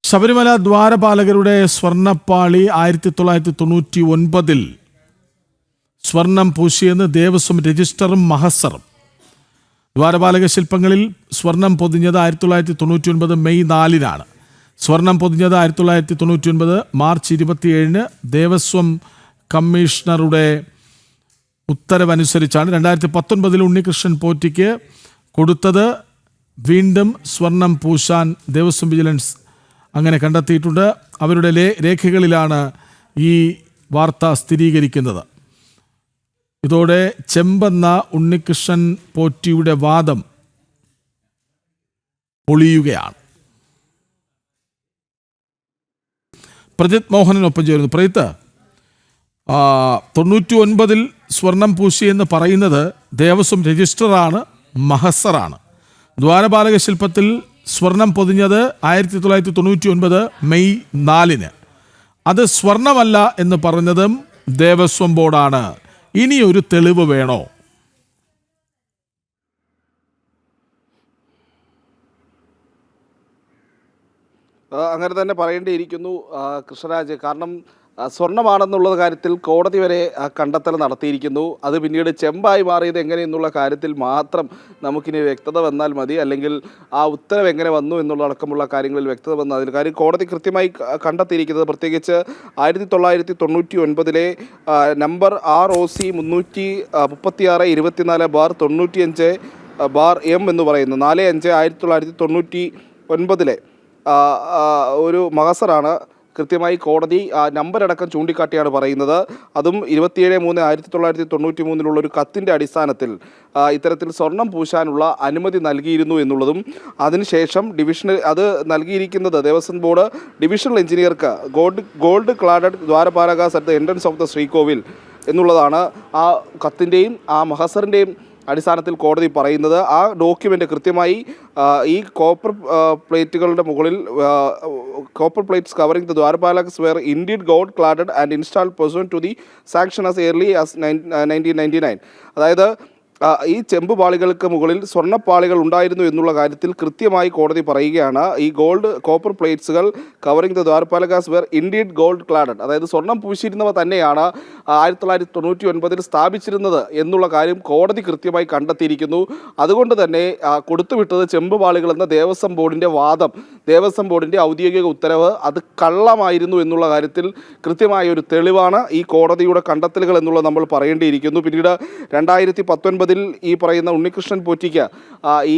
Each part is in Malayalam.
ശബരിമല ദ്വാരപാലകരുടെ സ്വർണ്ണപ്പാളി 1999 സ്വർണം പൂശിയെന്ന് ദേവസ്വം രജിസ്റ്ററും മഹസറും. ദ്വാരപാലക ശില്പങ്ങളിൽ സ്വർണം പൊതിഞ്ഞത് 1999 മെയ് 4-നാണ്. സ്വർണം പൊതിഞ്ഞത് 1999 മാർച്ച് 27-ന് ദേവസ്വം കമ്മീഷണറുടെ ഉത്തരവനുസരിച്ചാണ്. 2019 ഉണ്ണികൃഷ്ണൻ പോറ്റിക്ക് കൊടുത്തത്. വീണ്ടും സ്വർണം പൂശാൻ ദേവസ്വം വിജിലൻസ് അങ്ങനെ കണ്ടെത്തിയിട്ടുണ്ട്. അവരുടെ രേഖകളിലാണ് ഈ വാർത്ത സ്ഥിരീകരിക്കുന്നത്. ഇതോടെ ചെമ്പെന്ന ഉണ്ണികൃഷ്ണൻ പോറ്റിയുടെ വാദം പൊളിയുകയാണ്. പ്രജിത് മോഹനനൊപ്പം ചേരുന്നു. പ്രജിത്ത്, 99 സ്വർണം പൂശിയെന്ന് പറയുന്നത് ദേവസ്വം രജിസ്റ്ററാണ്, മഹസറാണ്. ദ്വാരപാലക ശില്പത്തിൽ സ്വർണം പൊതിഞ്ഞത് 1999 മെയ് 4-ന്. അത് സ്വർണമല്ല എന്ന് പറഞ്ഞതും ദേവസ്വം ബോർഡാണ്. ഇനി ഒരു തെളിവ് വേണോ? അങ്ങനെ തന്നെ പറയേണ്ടിയിരിക്കുന്നു കൃഷ്ണരാജ്. കാരണം സ്വർണ്ണമാണെന്നുള്ള കാര്യത്തിൽ കോടതി വരെ കണ്ടെത്തൽ നടത്തിയിരിക്കുന്നു. അത് പിന്നീട് ചെമ്പായി മാറിയത് എങ്ങനെയെന്നുള്ള കാര്യത്തിൽ മാത്രം നമുക്കിനി വ്യക്തത വന്നാൽ മതി. അല്ലെങ്കിൽ ആ ഉത്തരവ് എങ്ങനെ വന്നു എന്നുള്ളടക്കമുള്ള കാര്യങ്ങളിൽ വ്യക്തത വന്നാൽ അതിന് കാര്യം കോടതി കൃത്യമായി കണ്ടെത്തിയിരിക്കുന്നത്. പ്രത്യേകിച്ച് 1999 നമ്പർ ROC 336/24/95 എന്ന് പറയുന്നു 4/5/1999 ഒരു മഹസറാണ്. കൃത്യമായി കോടതി നമ്പരടക്കം ചൂണ്ടിക്കാട്ടിയാണ് പറയുന്നത്. അതും 27/3/1993 ഒരു കത്തിൻ്റെ അടിസ്ഥാനത്തിൽ ഇത്തരത്തിൽ സ്വർണം പൂശാനുള്ള അനുമതി നൽകിയിരുന്നു എന്നുള്ളതും അതിനുശേഷം അത് നൽകിയിരിക്കുന്നത് ദേവസ്വം ബോർഡ് ഡിവിഷണൽ എഞ്ചിനീയർക്ക് ഗോൾഡ് ക്ലാഡഡ് ദ്വാരപാലകാസ് at the entrance of the ശ്രീകോവിൽ എന്നുള്ളതാണ് ആ കത്തിൻ്റെയും ആ മഹസറിൻ്റെയും അടിസ്ഥാനത്തിൽ കോടതി പറയുന്നത്. ആ ഡോക്യുമെൻ്റ് കൃത്യമായി ഈ കോപ്പർ പ്ലേറ്റുകളുടെ മുകളിൽ കോപ്പർ പ്ലേറ്റ്സ് കവറിംഗ് ദ ദ്വാരപാലകസ് were indeed gold cladded and installed pursuant to the sanction as early as 1999. അതായത് ഈ ചെമ്പ് പാളികൾക്ക് മുകളിൽ സ്വർണ്ണപ്പാളികൾ ഉണ്ടായിരുന്നു എന്നുള്ള കാര്യത്തിൽ കൃത്യമായി കോടതി പറയുകയാണ്. ഈ കോപ്പർ പ്ലേറ്റ്സുകൾ കവറിംഗ് ദ ദ്വാരപാലകാസ് വെയർ ഇൻഡീഡ് ഗോൾഡ് ക്ലാഡഡ്, അതായത് സ്വർണം പൂശിയിരുന്നവ തന്നെയാണ് 1999 സ്ഥാപിച്ചിരുന്നത് എന്നുള്ള കാര്യം കോടതി കൃത്യമായി കണ്ടെത്തിയിരിക്കുന്നു. അതുകൊണ്ട് തന്നെ കൊടുത്തുവിട്ടത് ചെമ്പ് പാളികൾ എന്ന ദേവസ്വം ബോർഡിൻ്റെ വാദം, ദേവസ്വം ബോർഡിൻ്റെ ഔദ്യോഗിക ഉത്തരവ് അത് കള്ളമായിരുന്നു എന്നുള്ള കാര്യത്തിൽ കൃത്യമായ ഒരു തെളിവാണ് ഈ കോടതിയുടെ കണ്ടെത്തലുകൾ എന്നുള്ളത് നമ്മൾ പറയേണ്ടിയിരിക്കുന്നു. പിന്നീട് 2019 ഈ പറയുന്ന ഉണ്ണികൃഷ്ണൻ പോറ്റിക്ക് ഈ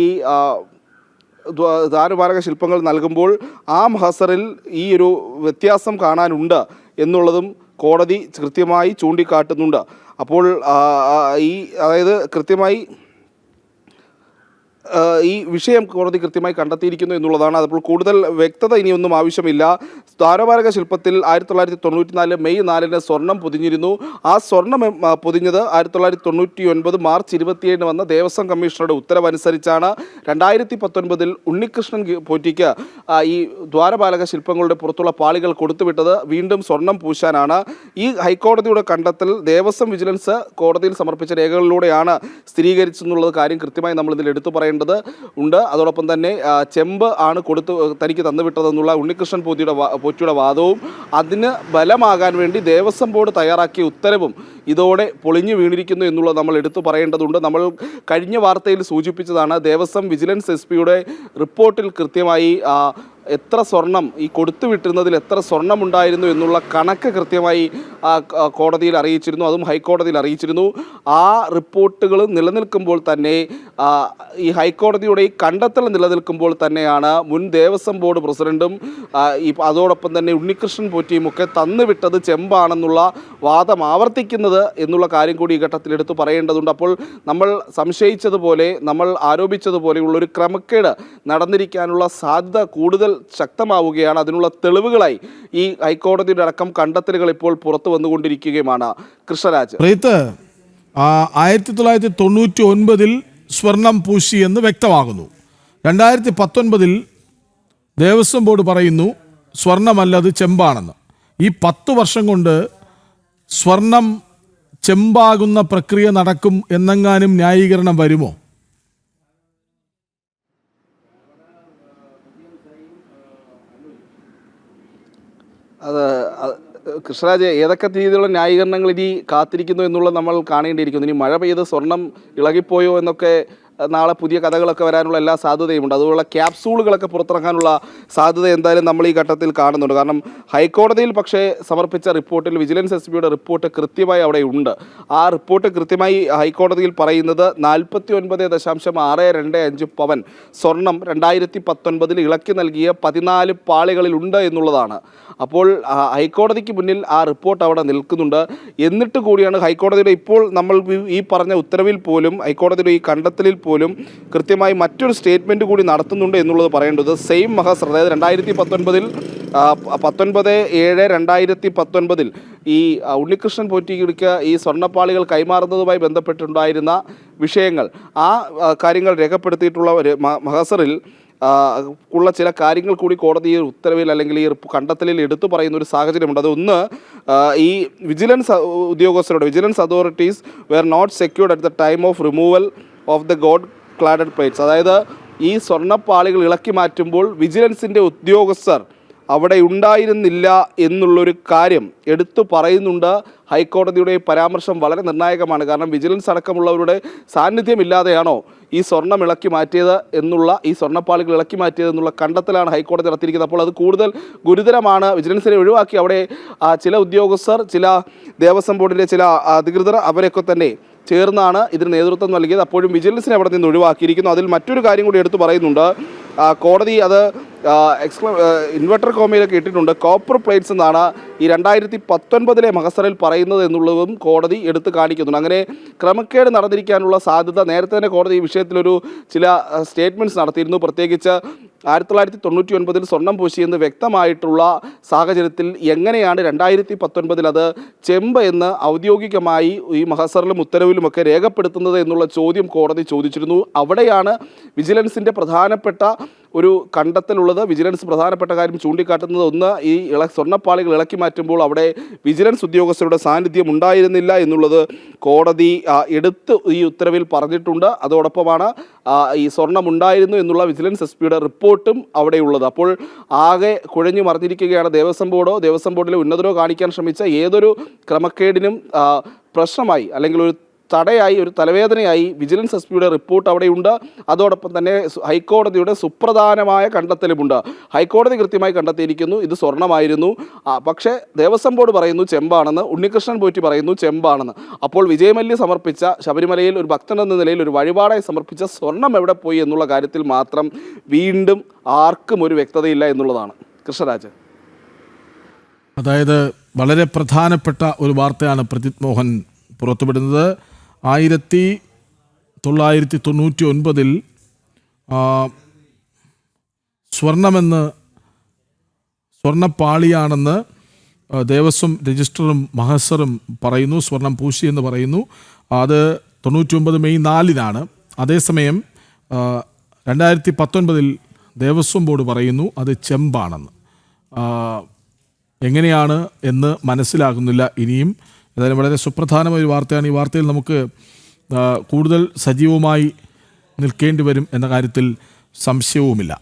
ദ്വാരപാലക ശില്പങ്ങൾ നൽകുമ്പോൾ ആ മഹസറിൽ ഈ ഒരു വ്യത്യാസം കാണാനുണ്ട് എന്നുള്ളതും കോടതി കൃത്യമായി ചൂണ്ടിക്കാട്ടുന്നുണ്ട്. അപ്പോൾ അതായത് കൃത്യമായി ഈ വിഷയം കോടതി കൃത്യമായി കണ്ടെത്തിയിരിക്കുന്നു എന്നുള്ളതാണ്. അപ്പോൾ കൂടുതൽ വ്യക്തത ഇനിയൊന്നും ആവശ്യമില്ല. ദ്വാരപാലക ശില്പത്തിൽ 1994 മെയ് 4-ന് സ്വർണം പൊതിഞ്ഞിരുന്നു. ആ സ്വർണം പൊതിഞ്ഞത് 1999 മാർച്ച് 27-ന് വന്ന ദേവസ്വം കമ്മീഷണറുടെ ഉത്തരവനുസരിച്ചാണ്. 2019 ഉണ്ണികൃഷ്ണൻ പോറ്റിക്ക് ഈ ദ്വാരപാലക ശില്പങ്ങളുടെ പുറത്തുള്ള പാളികൾ കൊടുത്തുവിട്ടത് വീണ്ടും സ്വർണം പൂശാനാണ്. ഈ ഹൈക്കോടതിയുടെ കണ്ടെത്തൽ ദേവസ്വം വിജിലൻസ് കോടതിയിൽ സമർപ്പിച്ച രേഖകളിലൂടെയാണ് സ്ഥിരീകരിച്ചെന്നുള്ളത് കാര്യം കൃത്യമായി നമ്മളിതിൽ എടുത്തു പറയേണ്ടത് ഉണ്ട്. അതോടൊപ്പം തന്നെ ചെമ്പ് ആണ് തനിക്ക് തന്നുവിട്ടതെന്നുള്ള ഉണ്ണികൃഷ്ണൻ പോറ്റിയുടെ വാദവും അതിന് ബലമാകാൻ വേണ്ടി ദേവസ്വം ബോർഡ് തയ്യാറാക്കിയ ഉത്തരവും ഇതോടെ പൊളിഞ്ഞു വീണിരിക്കുന്നു എന്നുള്ളത് നമ്മൾ എടുത്തു പറയേണ്ടതുണ്ട്. നമ്മൾ കഴിഞ്ഞ വാർത്തയിൽ സൂചിപ്പിച്ചതാണ് ദേവസ്വം വിജിലൻസ് SP-യുടെ റിപ്പോർട്ടിൽ കൃത്യമായി എത്ര സ്വർണം ഈ കൊടുത്തുവിട്ടിരുന്നതിൽ എത്ര സ്വർണം ഉണ്ടായിരുന്നു എന്നുള്ള കണക്ക് കൃത്യമായി കോടതിയിൽ അറിയിച്ചിരുന്നു, അതും ഹൈക്കോടതിയിൽ അറിയിച്ചിരുന്നു. ആ റിപ്പോർട്ടുകൾ നിലനിൽക്കുമ്പോൾ തന്നെ ഈ ഹൈക്കോടതിയുടെ ഈ കണ്ടെത്തൽ നിലനിൽക്കുമ്പോൾ തന്നെയാണ് മുൻ ദേവസ്വം ബോർഡ് പ്രസിഡന്റും അതോടൊപ്പം തന്നെ ഉണ്ണികൃഷ്ണൻ പോറ്റിയും ഒക്കെ തന്നുവിട്ടത് ചെമ്പാണെന്നുള്ള വാദം ആവർത്തിക്കുന്നത് എന്നുള്ള കാര്യം കൂടി ഈ ഘട്ടത്തിൽ എടുത്തു പറയേണ്ടതുണ്ട്. അപ്പോൾ നമ്മൾ സംശയിച്ചതുപോലെ, നമ്മൾ ആരോപിച്ചതുപോലെയുള്ളൊരു ക്രമക്കേട് നടന്നിരിക്കാനുള്ള സാധ്യത കൂടുതൽ ശക്തമാവുകയാണ്. അതിനുള്ള തെളിവുകളായി ഈ ഹൈക്കോടതിയുടെ അടക്കം കണ്ടെത്തലുകൾ ഇപ്പോൾ പുറത്തു വന്നുകൊണ്ടിരിക്കുകയുമാണ്. കൃഷ്ണരാജ്, 1999 സ്വർണം പൂശി എന്ന് വ്യക്തമാകുന്നു. 2019 ദേവസ്വം ബോർഡ് പറയുന്നു സ്വർണമല്ലത് ചെമ്പാണെന്ന്. ഈ 10 വർഷം കൊണ്ട് സ്വർണം ചെമ്പാകുന്ന പ്രക്രിയ നടക്കും എന്നെങ്ങാനും ന്യായീകരണം വരുമോ? അത് കൃഷ്ണരാജ് ഏതൊക്കെ രീതിയിലുള്ള ന്യായീകരണങ്ങൾ ഇനി കാത്തിരിക്കുന്നു എന്നുള്ളത് നമ്മൾ കാണേണ്ടിയിരിക്കുന്നു. ഇനി മഴ പെയ്ത് സ്വർണം ഇളകിപ്പോയോ എന്നൊക്കെ നാളെ പുതിയ കഥകളൊക്കെ വരാനുള്ള എല്ലാ സാധ്യതയുമുണ്ട്. അതുപോലുള്ള ക്യാപ്സൂളുകളൊക്കെ പുറത്തിറക്കാനുള്ള സാധ്യത എന്തായാലും നമ്മൾ ഈ ഘട്ടത്തിൽ കാണുന്നുണ്ട്. കാരണം ഹൈക്കോടതിയിൽ പക്ഷേ സമർപ്പിച്ച റിപ്പോർട്ടിൽ വിജിലൻസ് എസ് പിയുടെ റിപ്പോർട്ട് കൃത്യമായി അവിടെ ഉണ്ട്. ആ റിപ്പോർട്ട് കൃത്യമായി ഹൈക്കോടതിയിൽ പറയുന്നത് 49.625 പവൻ സ്വർണം 2019 ഇളക്കി നൽകിയ 14 പാളികളിലുണ്ട് എന്നുള്ളതാണ്. അപ്പോൾ ഹൈക്കോടതിക്ക് മുന്നിൽ ആ റിപ്പോർട്ട് അവിടെ നിൽക്കുന്നുണ്ട്. എന്നിട്ട് കൂടിയാണ് ഹൈക്കോടതിയുടെ ഇപ്പോൾ നമ്മൾ ഈ പറഞ്ഞ ഉത്തരവിൽ പോലും ഹൈക്കോടതിയുടെ ഈ കണ്ടെത്തലിൽ പോലും കൃത്യമായി മറ്റൊരു സ്റ്റേറ്റ്മെൻറ്റ് കൂടി നടത്തുന്നുണ്ട് എന്നുള്ളത് പറയേണ്ടത്. സെയിം മഹസർ, അതായത് 1919 ഈ ഉണ്ണികൃഷ്ണൻ പോറ്റിക്ക് ഈ സ്വർണ്ണപ്പാളികൾ കൈമാറുന്നതുമായി ബന്ധപ്പെട്ടുണ്ടായിരുന്ന വിഷയങ്ങൾ, ആ കാര്യങ്ങൾ രേഖപ്പെടുത്തിയിട്ടുള്ള ഒരു മഹസറിൽ ഉള്ള ചില കാര്യങ്ങൾ കൂടി കോടതി ഈ ഉത്തരവിൽ അല്ലെങ്കിൽ ഈ കണ്ടെത്തലിൽ എടുത്തു പറയുന്ന ഒരു സാഹചര്യമുണ്ട്. അതൊന്ന്, ഈ വിജിലൻസ് ഉദ്യോഗസ്ഥരുടെ vigilance authorities were not secured at the time of removal of the gold cladded plates. അതായത് ഈ സ്വർണ്ണപ്പാളികൾ ഇളക്കി മാറ്റുമ്പോൾ വിജിലൻസിൻ്റെ ഉദ്യോഗസ്ഥർ അവിടെ ഉണ്ടായിരുന്നില്ല എന്നുള്ളൊരു കാര്യം എടുത്തു പറയുന്നുണ്ട്. ഹൈക്കോടതിയുടെ പരാമർശം വളരെ നിർണായകമാണ്. കാരണം വിജിലൻസ് അടക്കമുള്ളവരുടെ സാന്നിധ്യമില്ലാതെയാണോ ഈ സ്വർണം ഇളക്കി മാറ്റിയത് എന്നുള്ള, ഈ സ്വർണ്ണപ്പാളികൾ ഇളക്കി മാറ്റിയത് എന്നുള്ള കണ്ടെത്തലാണ് ഹൈക്കോടതി നടത്തിയിരിക്കുന്നത്. അപ്പോൾ അത് കൂടുതൽ ഗുരുതരമാണ്. വിജിലൻസിനെ ഒഴിവാക്കി അവിടെ ചില ഉദ്യോഗസ്ഥർ, ചില ദേവസ്വം ബോർഡിൻ്റെ ചില അധികൃതർ അവരൊക്കെ തന്നെ ചേർന്നാണ് ഇതിന് നേതൃത്വം നൽകിയത്. അപ്പോഴും വിജിലൻസിനെ അവിടെ നിന്ന് ഒഴിവാക്കിയിരിക്കുന്നു. അതിൽ മറ്റൊരു കാര്യം കൂടി എടുത്തു പറയുന്നുണ്ട്. കോടതി അത് ഇൻവെർട്ടർ കോമയിലൊക്കെ ഇട്ടിട്ടുണ്ട്. കോപ്പർ പ്ലേറ്റ്സ് എന്നാണ് ഈ 2019 മഹസറിൽ പറയുന്നത് എന്നുള്ളതും കോടതി എടുത്തു കാണിക്കുന്നുണ്ട്. അങ്ങനെ ക്രമക്കേട് നടന്നിരിക്കാനുള്ള സാധ്യത നേരത്തെ തന്നെ കോടതി ഈ വിഷയത്തിലൊരു ചില സ്റ്റേറ്റ്മെൻറ്റ്സ് നടത്തിയിരുന്നു. പ്രത്യേകിച്ച് 1999 സ്വർണം പൂശിയെന്ന് വ്യക്തമായിട്ടുള്ള സാഹചര്യത്തിൽ എങ്ങനെയാണ് 2019 അത് ചെമ്പ് എന്ന് ഔദ്യോഗികമായി ഈ മഹസറിലും ഉത്തരവിലുമൊക്കെ രേഖപ്പെടുത്തുന്നത് എന്നുള്ള ചോദ്യം കോടതി ചോദിച്ചിരുന്നു. അവിടെയാണ് വിജിലൻസിൻ്റെ പ്രധാനപ്പെട്ട ഒരു കണ്ടെത്തലുള്ളത്. വിജിലൻസ് പ്രധാനപ്പെട്ട കാര്യം ചൂണ്ടിക്കാട്ടുന്നത്, ഒന്ന്, ഈ സ്വർണ്ണപ്പാളികൾ ഇളക്കി മാറ്റുമ്പോൾ അവിടെ വിജിലൻസ് ഉദ്യോഗസ്ഥരുടെ സാന്നിധ്യം ഉണ്ടായിരുന്നില്ല എന്നുള്ളത് കോടതി എടുത്ത് ഈ ഉത്തരവിൽ പറഞ്ഞിട്ടുണ്ട്. അതോടൊപ്പമാണ് ഈ സ്വർണം ഉണ്ടായിരുന്നു എന്നുള്ള വിജിലൻസ് എസ് പിയുടെ റിപ്പോർട്ടും അവിടെയുള്ളത്. അപ്പോൾ ആകെ കുഴഞ്ഞു മറിഞ്ഞിരിക്കുകയാണ് ദേവസ്വം ബോർഡോ ദേവസ്വം ബോർഡിലെ ഉന്നതരോ കാണിക്കാൻ ശ്രമിച്ച ഏതൊരു ക്രമക്കേടിനും പ്രശ്നമായി അല്ലെങ്കിൽ ഒരു തടയായി, ഒരു തലവേദനയായി വിജിലൻസ് എസ് പിയുടെ റിപ്പോർട്ട് അവിടെയുണ്ട്. അതോടൊപ്പം തന്നെ ഹൈക്കോടതിയുടെ സുപ്രധാനമായ കണ്ടെത്തലുമുണ്ട്. ഹൈക്കോടതി കൃത്യമായി കണ്ടെത്തിയിരിക്കുന്നു ഇത് സ്വർണ്ണമായിരുന്നു, പക്ഷേ ദേവസ്വം ബോർഡ് പറയുന്നു ചെമ്പാണെന്ന്, ഉണ്ണികൃഷ്ണൻ പോറ്റി പറയുന്നു ചെമ്പാണെന്ന്. അപ്പോൾ വിജയമല്യ സമർപ്പിച്ച, ശബരിമലയിൽ ഒരു ഭക്തൻ എന്ന നിലയിൽ ഒരു വഴിപാടായി സമർപ്പിച്ച സ്വർണം എവിടെ പോയി എന്നുള്ള കാര്യത്തിൽ മാത്രം വീണ്ടും ആർക്കും ഒരു വ്യക്തതയില്ല എന്നുള്ളതാണ്. കൃഷ്ണരാജ്, അതായത് വളരെ പ്രധാനപ്പെട്ട ഒരു വാർത്തയാണ് പ്രജിത് മോഹൻ പുറത്തുവിടുന്നത്. 1999 സ്വർണ്ണപ്പാളിയാണെന്ന് ദേവസ്വം രജിസ്ട്രറും മഹസറും പറയുന്നു, സ്വർണം പൂശി എന്ന് പറയുന്നു. അത് 99 മെയ് 4 അതേസമയം 2019 ദേവസ്വം ബോർഡ് പറയുന്നു അത് ചെമ്പാണെന്ന്. എങ്ങനെയാണ് എന്ന് മനസ്സിലാകുന്നില്ല ഇനിയും. ഏതായാലും വളരെ സുപ്രധാനമായ ഒരു വാർത്തയാണ്. ഈ വാർത്തയിൽ നമുക്ക് കൂടുതൽ സജീവമായി നിൽക്കേണ്ടി വരും എന്ന കാര്യത്തിൽ സംശയവുമില്ല.